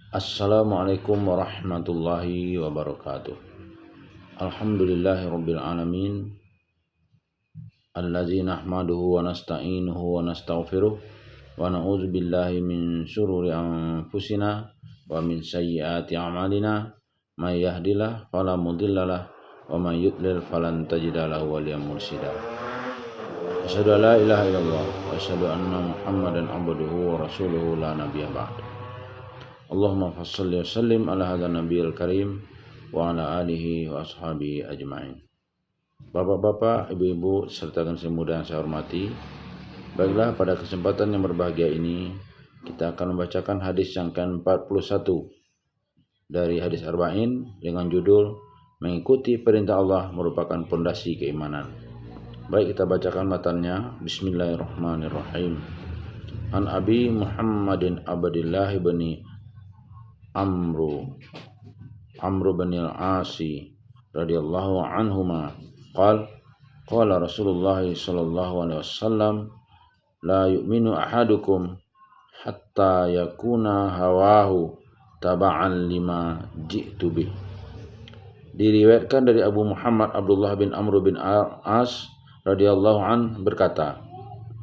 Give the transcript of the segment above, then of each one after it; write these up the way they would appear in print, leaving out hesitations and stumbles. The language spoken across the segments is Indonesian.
Assalamualaikum warahmatullahi wabarakatuh. Alhamdulillahirabbil alamin. Allazi nahmaduhu wa nasta'inuhu wa nastaghfiruh wa na'udzu billahi min syururi anfusina wa min sayyiati a'malina. May yahdihillahu fala mudhillalah wa may yudlil falan tajida lahu waliyyan mursyida. Asyhadu an la ilaha illallah wa asyhadu anna Muhammadan abduhu wa rasuluhu la nabiyya ba'da. Allahumma shalli wa sallim ala hadzal nabiyil karim wa ala alihi wa ashabihi ajmain. Bapak-bapak, ibu-ibu serta generasi muda yang saya hormati, baiklah pada kesempatan yang berbahagia ini kita akan membacakan hadis yang ke-41 dari hadis Arba'in dengan judul Mengikuti Perintah Allah Merupakan Pondasi Keimanan. Baik, kita bacakan matannya. Bismillahirrahmanirrahim. An Abi Muhammadin Abdillah bin Amru bin al-Asi radhiyallahu anhuma qala Rasulullah sallallahu alaihi wasallam la yu'minu ahadukum hatta yakuna hawahu taba'an lima ji'tu bih. Diriwayatkan dari Abu Muhammad Abdullah bin Amr bin al-As radhiyallahu an berkata,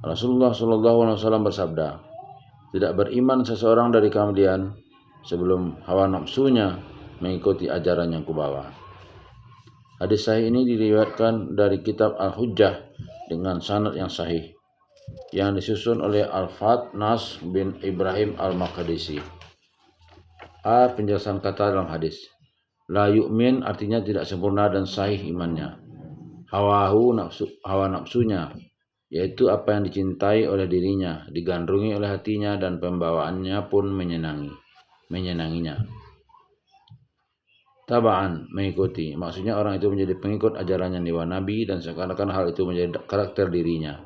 Rasulullah sallallahu alaihi wasallam bersabda, tidak beriman seseorang dari kalian sebelum hawa nafsunya mengikuti ajaran yang kubawa. Hadis sahih ini diriwayatkan dari kitab Al-Hujjah dengan sanad yang sahih yang disusun oleh Al-Fat Nas bin Ibrahim Al-Maqdisi. Penjelasan kata dalam hadis. La yu'min artinya tidak sempurna dan sahih imannya. Hawa nafsunya, yaitu apa yang dicintai oleh dirinya, digandrungi oleh hatinya dan pembawaannya pun menyenanginya. Taba'an, mengikuti. Maksudnya orang itu menjadi pengikut ajarannya dewa Nabi dan seakan-akan hal itu menjadi karakter dirinya.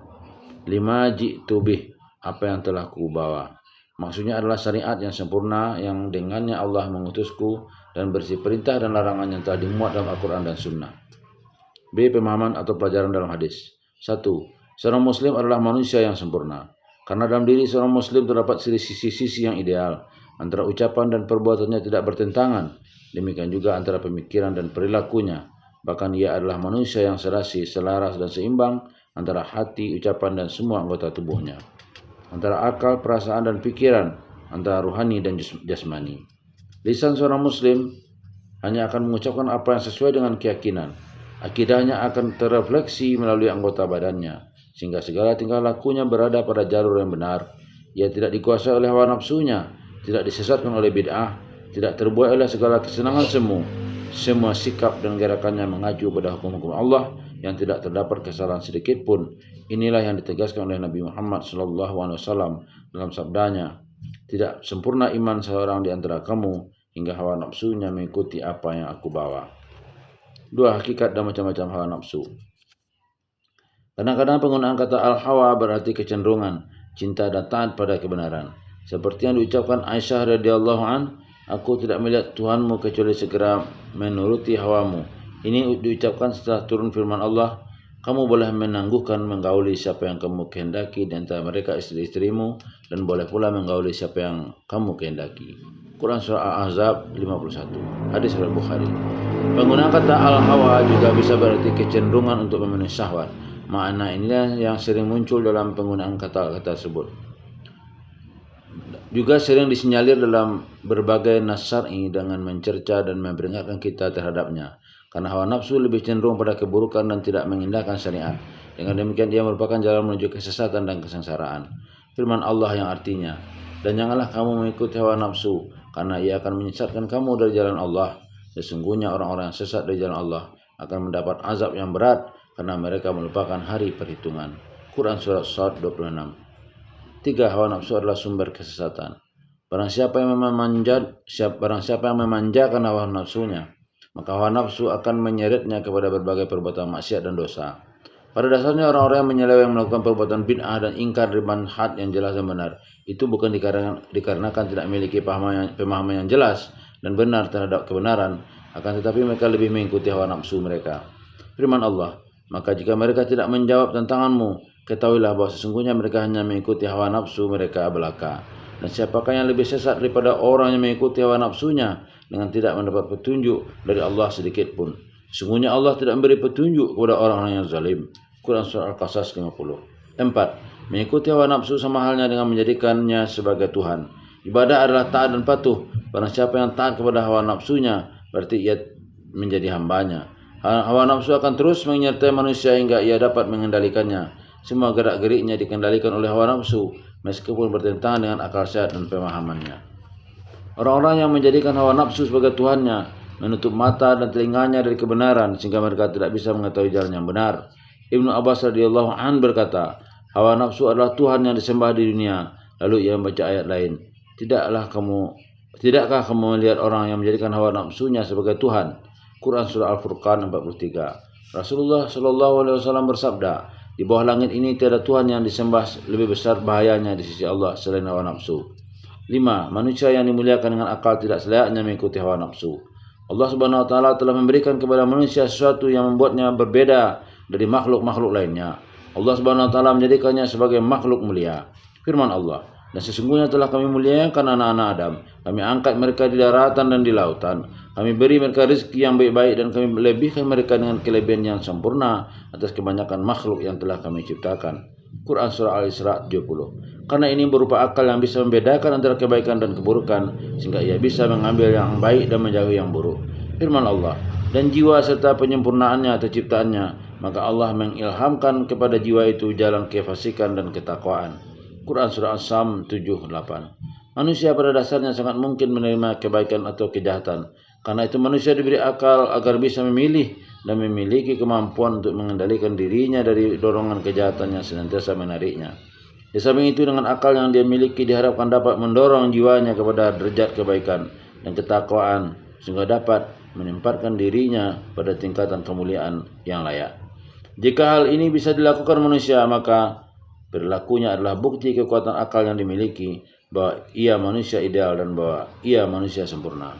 Lima ji'tu bih, apa yang telah kubawa. Maksudnya adalah syariat yang sempurna yang dengannya Allah mengutusku dan bersih perintah dan larangan yang telah dimuat dalam Al-Quran dan Sunnah. B. Pemahaman atau pelajaran dalam hadis. 1. Seorang muslim adalah manusia yang sempurna. Karena dalam diri seorang muslim terdapat sisi-sisi yang ideal. Antara ucapan dan perbuatannya tidak bertentangan. Demikian juga antara pemikiran dan perilakunya. Bahkan ia adalah manusia yang serasi, selaras dan seimbang antara hati, ucapan dan semua anggota tubuhnya. Antara akal, perasaan dan pikiran, antara ruhani dan jasmani. Lisan seorang muslim hanya akan mengucapkan apa yang sesuai dengan keyakinan. Akidahnya akan terrefleksi melalui anggota badannya, sehingga segala tingkah lakunya berada pada jalur yang benar. Ia tidak dikuasai oleh hawa nafsunya, tidak disesatkan oleh bid'ah, tidak terbuai oleh segala kesenangan semu. Semua sikap dan gerakannya mengacu pada hukum-hukum Allah yang tidak terdapat kesalahan sedikit pun. Inilah yang ditegaskan oleh Nabi Muhammad SAW dalam sabdanya, tidak sempurna iman seorang di antara kamu hingga hawa nafsunya mengikuti apa yang aku bawa. 2. Hakikat dan macam-macam hawa nafsu. Kadang-kadang penggunaan kata al-hawa berarti kecenderungan, cinta dan taat pada kebenaran. Seperti yang diucapkan Aisyah radhiyallahu an, aku tidak melihat Tuhanmu kecuali segera menuruti hawamu. Ini diucapkan setelah turun firman Allah, kamu boleh menangguhkan menggauli siapa yang kamu kehendaki di antara mereka istri-istrimu dan boleh pula menggauli siapa yang kamu kehendaki. Quran Surah Al-Ahzab 51. Hadis riwayat Bukhari. Penggunaan kata al-hawa juga bisa berarti kecenderungan untuk memenuhi syahwat. Makna inilah yang sering muncul dalam penggunaan kata-kata tersebut. Juga sering disinyalir dalam berbagai nas syar'i dengan mencerca dan memperingatkan kita terhadapnya. Karena hawa nafsu lebih cenderung pada keburukan dan tidak mengindahkan syariat. Dengan demikian ia merupakan jalan menuju kesesatan dan kesengsaraan. Firman Allah yang artinya, dan janganlah kamu mengikuti hawa nafsu, karena ia akan menyesatkan kamu dari jalan Allah. Sesungguhnya orang-orang yang sesat dari jalan Allah akan mendapat azab yang berat karena mereka melupakan hari perhitungan. Quran Surah Shad 26. 3. Hawa nafsu adalah sumber kesesatan. Barang siapa yang memanjakan hawa nafsunya, maka hawa nafsu akan menyeretnya kepada berbagai perbuatan maksiat dan dosa. Pada dasarnya orang-orang yang menyeleweng melakukan perbuatan bid'ah dan ingkar di manhaj yang jelas dan benar, itu bukan dikarenakan tidak memiliki pemahaman yang jelas dan benar terhadap kebenaran, akan tetapi mereka lebih mengikuti hawa nafsu mereka. Firman Allah, maka jika mereka tidak menjawab tantanganmu, ketahuilah bahwa sesungguhnya mereka hanya mengikuti hawa nafsu mereka belaka. Dan siapakah yang lebih sesat daripada orang yang mengikuti hawa nafsunya dengan tidak mendapat petunjuk dari Allah sedikit pun. Sesungguhnya Allah tidak memberi petunjuk kepada orang-orang yang zalim. Quran Surah Al-Qasas 50. 4. Mengikuti hawa nafsu sama halnya dengan menjadikannya sebagai Tuhan. Ibadah adalah taat dan patuh. Barang siapa yang taat kepada hawa nafsunya, berarti ia menjadi hambanya. Hawa nafsu akan terus menyertai manusia hingga ia dapat mengendalikannya. Semua gerak-geriknya dikendalikan oleh hawa nafsu, meskipun bertentangan dengan akal sehat dan pemahamannya. Orang-orang yang menjadikan hawa nafsu sebagai Tuhannya, menutup mata dan telinganya dari kebenaran sehingga mereka tidak bisa mengetahui jalan yang benar. Ibnu Abbas radhiyallahu an berkata, hawa nafsu adalah Tuhan yang disembah di dunia. Lalu ia membaca ayat lain, Tidakkah kamu melihat orang yang menjadikan hawa nafsunya sebagai Tuhan? Quran Surah Al-Furqan 43. Rasulullah SAW bersabda, di bawah langit ini tiada Tuhan yang disembah lebih besar bahayanya di sisi Allah selain hawa nafsu. 5. Manusia yang dimuliakan dengan akal tidak selayaknya mengikuti hawa nafsu. Allah Subhanahu wa taala telah memberikan kepada manusia sesuatu yang membuatnya berbeda dari makhluk-makhluk lainnya. Allah Subhanahu wa taala menjadikannya sebagai makhluk mulia. Firman Allah, dan sesungguhnya telah kami muliakan anak-anak Adam. Kami angkat mereka di daratan dan di lautan. Kami beri mereka rezeki yang baik-baik dan kami melebihkan mereka dengan kelebihan yang sempurna atas kebanyakan makhluk yang telah kami ciptakan. Quran Surah Al-Isra 70. Karena ini berupa akal yang bisa membedakan antara kebaikan dan keburukan, sehingga ia bisa mengambil yang baik dan menjauhi yang buruk. Firman Allah, dan jiwa serta penyempurnaannya atau ciptaannya, maka Allah mengilhamkan kepada jiwa itu jalan kefasikan dan ketakwaan. Quran Surah As-Sam 7-8. Manusia pada dasarnya sangat mungkin menerima kebaikan atau kejahatan. Karena itu manusia diberi akal agar bisa memilih dan memiliki kemampuan untuk mengendalikan dirinya dari dorongan kejahatan yang senantiasa menariknya. Di samping itu, dengan akal yang dia miliki diharapkan dapat mendorong jiwanya kepada derajat kebaikan dan ketakwaan sehingga dapat menempatkan dirinya pada tingkatan kemuliaan yang layak. Jika hal ini bisa dilakukan manusia, maka perilakunya adalah bukti kekuatan akal yang dimiliki, bahwa ia manusia ideal dan bahwa ia manusia sempurna.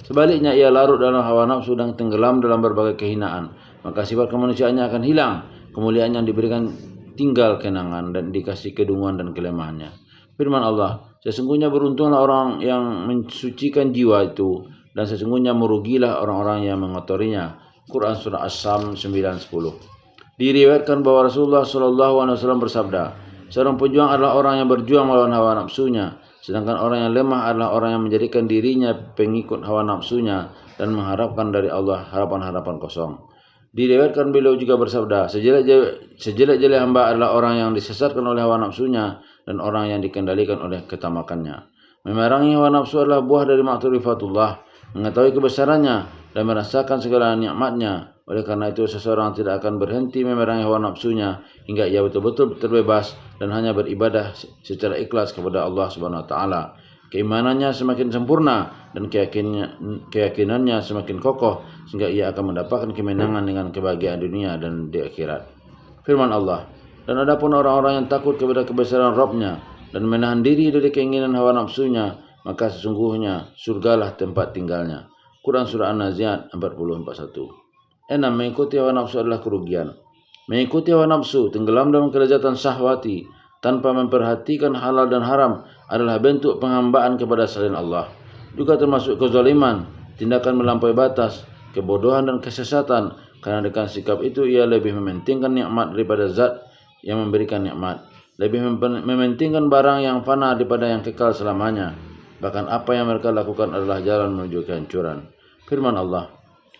Sebaliknya, ia larut dalam hawa nafsu dan tenggelam dalam berbagai kehinaan, maka sifat kemanusiaannya akan hilang, kemuliaan yang diberikan tinggal kenangan dan dikasih kedunguan dan kelemahannya. Firman Allah, sesungguhnya beruntunglah orang yang mensucikan jiwa itu, dan sesungguhnya merugilah orang-orang yang mengotorinya. Quran Surah As-Sam 9-10. Diriwayatkan bahwa Rasulullah SAW bersabda, seorang pejuang adalah orang yang berjuang melawan hawa nafsunya, sedangkan orang yang lemah adalah orang yang menjadikan dirinya pengikut hawa nafsunya dan mengharapkan dari Allah harapan-harapan kosong. Diriwayatkan beliau juga bersabda, sejelek-jelek hamba adalah orang yang disesatkan oleh hawa nafsunya dan orang yang dikendalikan oleh ketamakannya. Memerangi hawa nafsu adalah buah dari ma'rifatullah, mengetahui kebesarannya dan merasakan segala nikmatnya. Oleh karena itu, seseorang tidak akan berhenti memerangi hawa nafsunya hingga ia betul-betul terbebas dan hanya beribadah secara ikhlas kepada Allah Subhanahu wa taala. Keimanannya semakin sempurna dan keyakinannya semakin kokoh sehingga ia akan mendapatkan kemenangan dengan kebahagiaan dunia dan di akhirat. Firman Allah, dan adapun orang-orang yang takut kepada kebesaran Rabb-Nya dan menahan diri dari keinginan hawa nafsunya, maka sesungguhnya surgalah tempat tinggalnya. Quran Surah An-Nazi'at 40-41. 6. Mengikuti hawa nafsu adalah kerugian. Mengikuti hawa nafsu, tenggelam dalam kelezatan syahwati tanpa memperhatikan halal dan haram adalah bentuk penghambaan kepada selain Allah. Juga termasuk kezaliman, tindakan melampaui batas, kebodohan dan kesesatan, karena dengan sikap itu ia lebih mementingkan nikmat daripada zat yang memberikan nikmat, lebih mementingkan barang yang fana daripada yang kekal selamanya. Bahkan apa yang mereka lakukan adalah jalan menuju kehancuran. Firman Allah,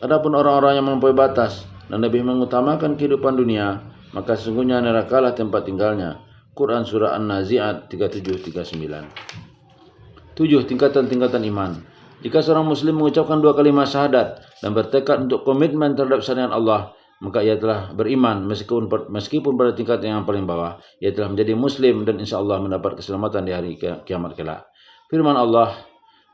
adapun orang-orang yang melampaui batas dan lebih mengutamakan kehidupan dunia, maka sesungguhnya nerakalah tempat tinggalnya. Quran Surah An-Nazi'at 37-39. 7. Tingkatan-tingkatan iman. Jika seorang muslim mengucapkan 2 kalimat syahadat dan bertekad untuk komitmen terhadap syariat Allah, maka ia telah beriman meskipun pada tingkat yang paling bawah. Ia telah menjadi muslim dan insya Allah mendapat keselamatan di hari kiamat kelak. Firman Allah,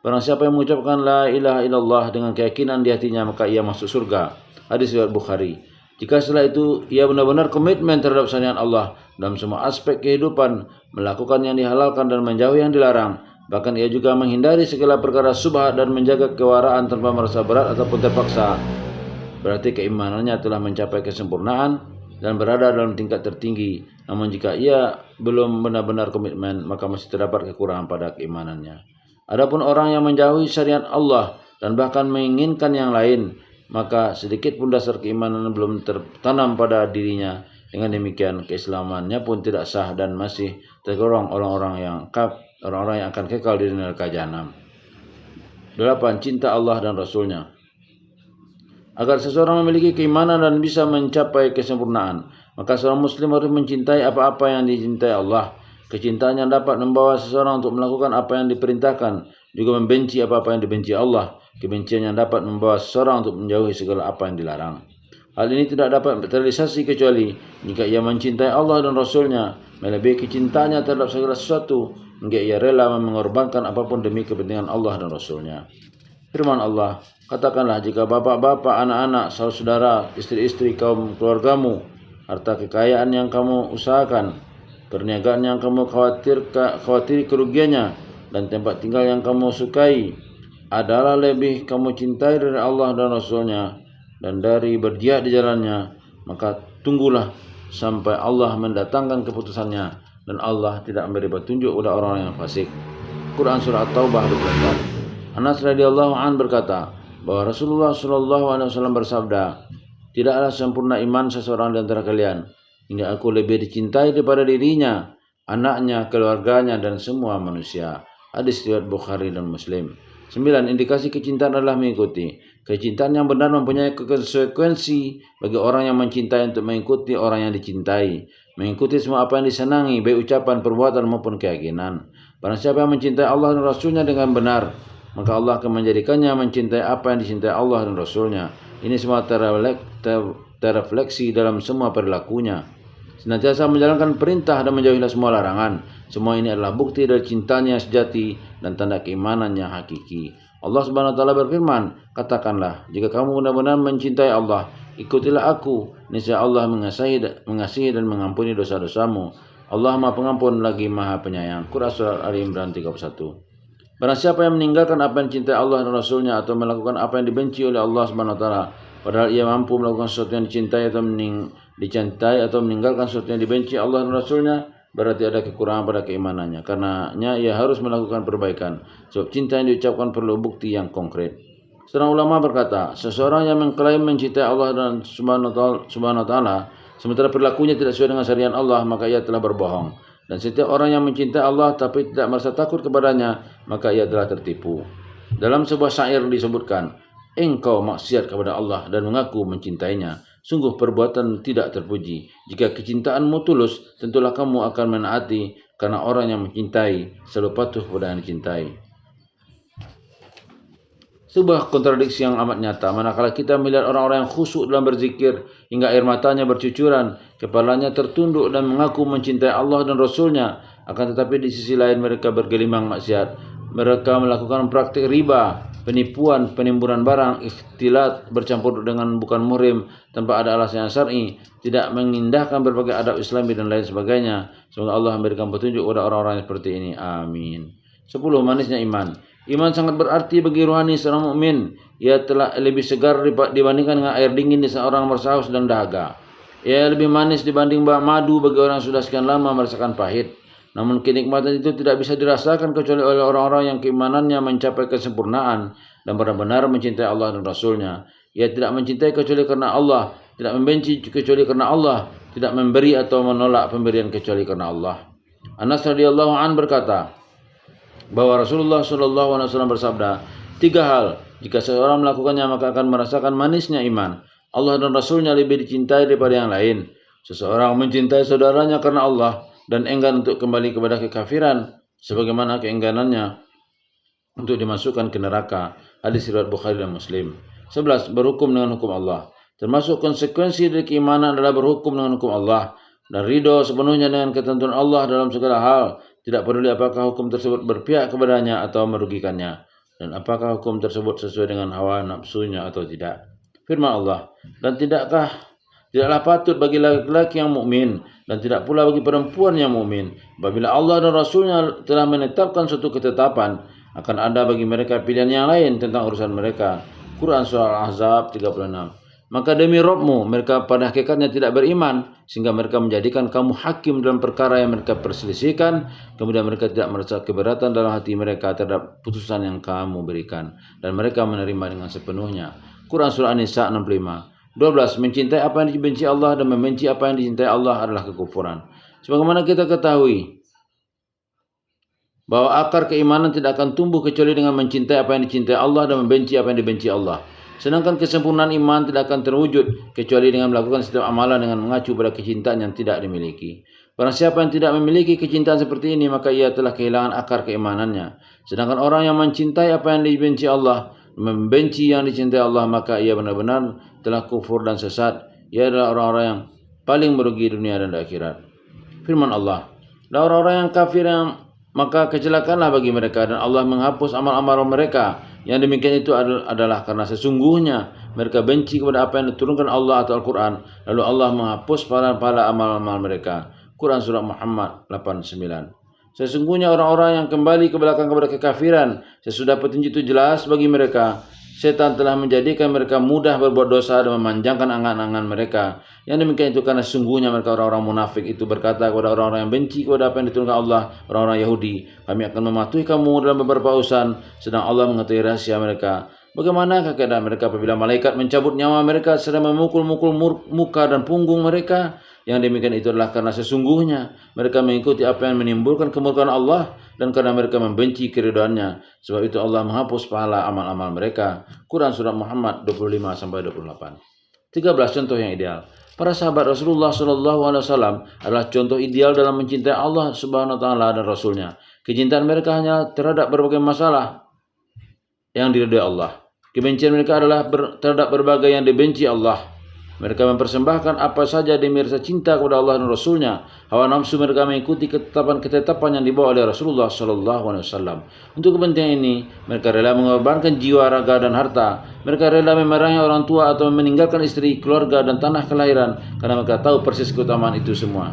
barang siapa yang mengucapkan la ilaha illallah dengan keyakinan di hatinya, maka ia masuk surga. Hadis riwayat Bukhari. Jika setelah itu ia benar-benar komitmen terhadap syariat Allah dalam semua aspek kehidupan, melakukan yang dihalalkan dan menjauhi yang dilarang, bahkan ia juga menghindari segala perkara syubhat dan menjaga kewaraan tanpa merasa berat ataupun terpaksa, berarti keimanannya telah mencapai kesempurnaan dan berada dalam tingkat tertinggi. Namun jika ia belum benar-benar komitmen, maka masih terdapat kekurangan pada keimanannya. Adapun orang yang menjauhi syariat Allah dan bahkan menginginkan yang lain, maka sedikit pun dasar keimanan belum tertanam pada dirinya. Dengan demikian keislamannya pun tidak sah dan masih tergolong orang-orang yang akan kekal di neraka jahanam. 8. Cinta Allah dan Rasulnya. Agar seseorang memiliki keimanan dan bisa mencapai kesempurnaan, maka seorang muslim harus mencintai apa-apa yang dicintai Allah. Kecintaan yang dapat membawa seseorang untuk melakukan apa yang diperintahkan, juga membenci apa-apa yang dibenci Allah. Kebencian yang dapat membawa seseorang untuk menjauhi segala apa yang dilarang. Hal ini tidak dapat terrealisasi kecuali jika ia mencintai Allah dan Rasulnya, melebihi kecintaannya terhadap segala sesuatu, hingga ia rela mengorbankan apapun demi kepentingan Allah dan Rasulnya. Firman Allah, katakanlah jika bapak-bapak, anak-anak, saudara, istri-istri kaum keluargamu, harta kekayaan yang kamu usahakan, perniagaan yang kamu khawatiri kerugiannya, dan tempat tinggal yang kamu sukai adalah lebih kamu cintai dari Allah dan Rasulnya dan dari berjihad di jalannya, maka tunggulah sampai Allah mendatangkan keputusannya, dan Allah tidak memberi petunjuk kepada orang yang fasik. Quran Surah At-Taubah 24. Anas radhiyallahu an berkata bahwa Rasulullah SAW bersabda, tidaklah sempurna iman seseorang di antara kalian hingga aku lebih dicintai daripada dirinya, anaknya, keluarganya, dan semua manusia. Hadis riwayat Bukhari dan Muslim. 9. Indikasi kecintaan adalah mengikuti. Kecintaan yang benar mempunyai konsekuensi bagi orang yang mencintai untuk mengikuti orang yang dicintai, mengikuti semua apa yang disenangi, baik ucapan, perbuatan maupun keyakinan. Barang siapa yang mencintai Allah dan Rasulnya dengan benar, maka Allah akan menjadikannya mencintai apa yang dicintai Allah dan Rasulnya. Ini semua terrefleksi dalam semua perilakunya. Senantiasa menjalankan perintah dan menjauhilah semua larangan. Semua ini adalah bukti dari cintanya sejati dan tanda keimanannya hakiki. Allah Subhanahu wa taala berfirman, katakanlah, jika kamu benar-benar mencintai Allah, ikutilah aku, niscaya Allah mengasihi dan mengampuni dosa-dosamu. Allah Maha Pengampun lagi Maha Penyayang. Quran Surah Ali Imran 31. Barang siapa yang meninggalkan apa yang dicintai Allah dan Rasulnya atau melakukan apa yang dibenci oleh Allah Subhanahu wa taala, padahal ia mampu melakukan sesuatu yang dicintai atau meninggalkan sesuatu yang dibenci Allah dan Rasulnya, berarti ada kekurangan pada keimanannya. Karenanya ia harus melakukan perbaikan, sebab cinta yang diucapkan perlu bukti yang konkret. Seorang ulama berkata, seseorang yang mengklaim mencintai Allah dan Subhanahu wa taala sementara perilakunya tidak sesuai dengan syariat Allah, maka ia telah berbohong. Dan setiap orang yang mencintai Allah tapi tidak merasa takut kepadanya, maka ia telah tertipu. Dalam sebuah syair disebutkan, engkau maksiat kepada Allah dan mengaku mencintainya. Sungguh perbuatan tidak terpuji. Jika kecintaanmu tulus, tentulah kamu akan menaati, karena orang yang mencintai selalu patuh kepada yang dicintai. Sebuah kontradiksi yang amat nyata, manakala kita melihat orang-orang yang khusyuk dalam berzikir hingga air matanya bercucuran, kepalanya tertunduk dan mengaku mencintai Allah dan Rasulnya, akan tetapi di sisi lain mereka bergelimang maksiat. Mereka melakukan praktik riba, penipuan, penimbunan barang, ikhtilat, bercampur dengan bukan muhrim tanpa ada alasan yang syar'i, tidak mengindahkan berbagai adab Islami dan lain sebagainya. Semoga Allah memberikan petunjuk kepada orang-orang seperti ini. Amin. 10. Manisnya iman. Iman sangat berarti bagi rohani seorang mukmin. Ia telah lebih segar dibandingkan dengan air dingin di saat orang merasa haus dan dahaga. Ia lebih manis dibanding madu bagi orang yang sudah sekian lama merasakan pahit. Namun kenikmatan itu tidak bisa dirasakan kecuali oleh orang-orang yang keimanannya mencapai kesempurnaan dan benar-benar mencintai Allah dan Rasulnya. Ia tidak mencintai kecuali karena Allah, tidak membenci kecuali karena Allah, tidak memberi atau menolak pemberian kecuali karena Allah. Anas radhiyallahu an berkata bahwa Rasulullah SAW bersabda, 3 hal jika seorang melakukannya maka akan merasakan manisnya iman. Allah dan Rasulnya lebih dicintai daripada yang lain. Seseorang mencintai saudaranya karena Allah dan enggan untuk kembali kepada kekafiran, sebagaimana keengganannya untuk dimasukkan ke neraka. Hadis riwayat Bukhari dan Muslim. 11. Berhukum dengan hukum Allah. Termasuk konsekuensi dari keimanan adalah berhukum dengan hukum Allah dan ridho sepenuhnya dengan ketentuan Allah dalam segala hal. Tidak peduli apakah hukum tersebut berpihak kepadanya atau merugikannya, dan apakah hukum tersebut sesuai dengan hawa nafsunya atau tidak. Firman Allah, dan tidaklah patut bagi laki-laki yang mukmin dan tidak pula bagi perempuan yang mukmin, apabila Allah dan Rasulnya telah menetapkan suatu ketetapan, akan ada bagi mereka pilihan yang lain tentang urusan mereka. Quran Surah Al-Ahzab 36. maka demi Rabbmu mereka pada hakikatnya tidak beriman, sehingga mereka menjadikan kamu hakim dalam perkara yang mereka perselisihkan, kemudian mereka tidak merasa keberatan dalam hati mereka terhadap putusan yang kamu berikan, dan mereka menerima dengan sepenuhnya. Quran Surah An-Nisa 65. 12. Mencintai apa yang dibenci Allah dan membenci apa yang dicintai Allah adalah kekufuran. Sebagaimana kita ketahui bahwa akar keimanan tidak akan tumbuh kecuali dengan mencintai apa yang dicintai Allah dan membenci apa yang dibenci Allah. Sedangkan kesempurnaan iman tidak akan terwujud kecuali dengan melakukan setiap amalan dengan mengacu pada kecintaan yang tidak dimiliki. Barang siapa yang tidak memiliki kecintaan seperti ini, maka ia telah kehilangan akar keimanannya. Sedangkan orang yang mencintai apa yang dibenci Allah, membenci yang dicintai Allah, maka ia benar-benar telah kufur dan sesat. Ia adalah orang-orang yang paling merugi dunia dan akhirat. Firman Allah, dan orang-orang yang kafir maka kecelakaanlah bagi mereka, dan Allah menghapus amal-amal mereka. Yang demikian itu adalah karena sesungguhnya mereka benci kepada apa yang diturunkan Allah atau Al-Quran, lalu Allah menghapus pahala-pahala amal-amal mereka. Quran Surah Muhammad 89. Sesungguhnya orang-orang yang kembali ke belakang kepada kekafiran sesudah petunjuk itu jelas bagi mereka, setan telah menjadikan mereka mudah berbuat dosa dan memanjangkan angan-angan mereka. Yang demikian itu karena sesungguhnya mereka orang-orang munafik itu berkata kepada orang-orang yang benci kepada apa yang diturunkan Allah, orang-orang Yahudi, kami akan mematuhi kamu dalam beberapa urusan, sedang Allah mengetahui rahasia mereka. Bagaimanakah keadaan mereka apabila malaikat mencabut nyawa mereka sedang memukul-mukul muka dan punggung mereka? Yang demikian itu adalah karena sesungguhnya mereka mengikuti apa yang menimbulkan kemurkaan Allah, dan karena mereka membenci keridhaannya. Sebab itu Allah menghapus pahala amal-amal mereka. Quran Surah Muhammad 25-28. 13. Contoh yang ideal. Para sahabat Rasulullah SAW adalah contoh ideal dalam mencintai Allah Subhanahu Wa Taala dan Rasulnya. Kecintaan mereka hanya terhadap berbagai masalah yang diridhai Allah. Kebencian mereka adalah terhadap berbagai yang dibenci Allah. Mereka mempersembahkan apa saja demi rasa cinta kepada Allah dan Rasulnya. Hawa nafsu mereka mengikuti ketetapan yang dibawa oleh Rasulullah SAW. Untuk kepentingan ini, mereka rela mengorbankan jiwa, raga, dan harta. Mereka rela memarahi orang tua atau meninggalkan istri, keluarga, dan tanah kelahiran karena mereka tahu persis keutamaan itu semua.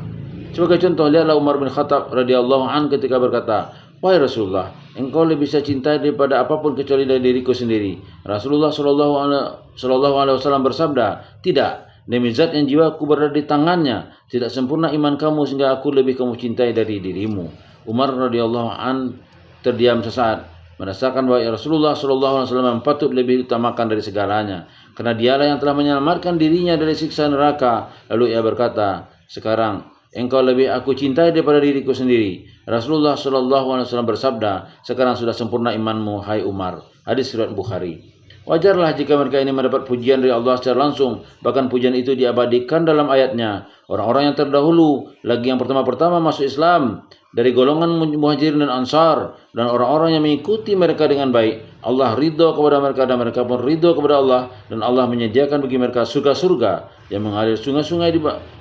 Sebagai contoh, lihatlah Umar bin Khattab radhiyallahu anhu ketika berkata, wahai Rasulullah, engkau lebih saya cintai daripada apapun kecuali dari diriku sendiri. Rasulullah SAW bersabda, tidak, demi zat yang jiwaku berada di tangannya, tidak sempurna iman kamu sehingga aku lebih kamu cintai dari dirimu. Umar radhiyallahu anhu terdiam sesaat, merasakan bahwa Rasulullah SAW patut lebih utamakan dari segalanya, karena dialah yang telah menyelamatkan dirinya dari siksa neraka. Lalu ia berkata, sekarang engkau lebih aku cintai daripada diriku sendiri. Rasulullah SAW bersabda, sekarang sudah sempurna imanmu, hai Umar. Hadis riwayat Bukhari. Wajarlah jika mereka ini mendapat pujian dari Allah secara langsung. Bahkan pujian itu diabadikan dalam ayatnya. Orang-orang yang terdahulu, lagi yang pertama-tama masuk Islam, dari golongan Muhajirin dan Ansar, dan orang-orang yang mengikuti mereka dengan baik, Allah ridho kepada mereka dan mereka pun ridho kepada Allah, dan Allah menyediakan bagi mereka surga-surga yang mengalir sungai-sungai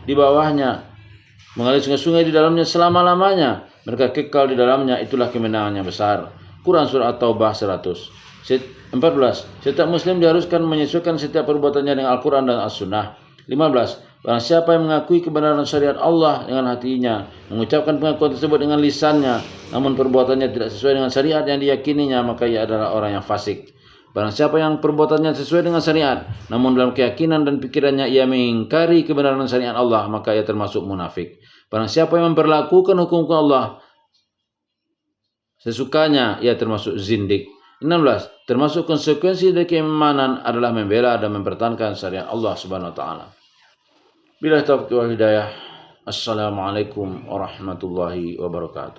di bawahnya, mengalir sungai-sungai di dalamnya selama-lamanya. Mereka kekal di dalamnya, itulah kemenangan yang besar. Quran Surah At-Taubah 100. 14. Setiap muslim diharuskan menyesuaikan setiap perbuatannya dengan Al-Quran dan As-Sunnah. 15. Barang siapa yang mengakui kebenaran syariat Allah dengan hatinya, mengucapkan pengakuan tersebut dengan lisannya, namun perbuatannya tidak sesuai dengan syariat yang diyakininya, maka ia adalah orang yang fasik. Barang siapa yang perbuatannya sesuai dengan syariat, namun dalam keyakinan dan pikirannya ia mengingkari kebenaran syariat Allah, maka ia termasuk munafik. Barang siapa yang memperlakukan hukum Allah sesukanya, ia termasuk zindik. 16. Termasuk konsekuensi dari keimanan adalah membela dan mempertahankan syariat Allah Subhanahu Wa Taala. Bila taufiq wal hidayah. Assalamualaikum warahmatullahi wabarakatuh.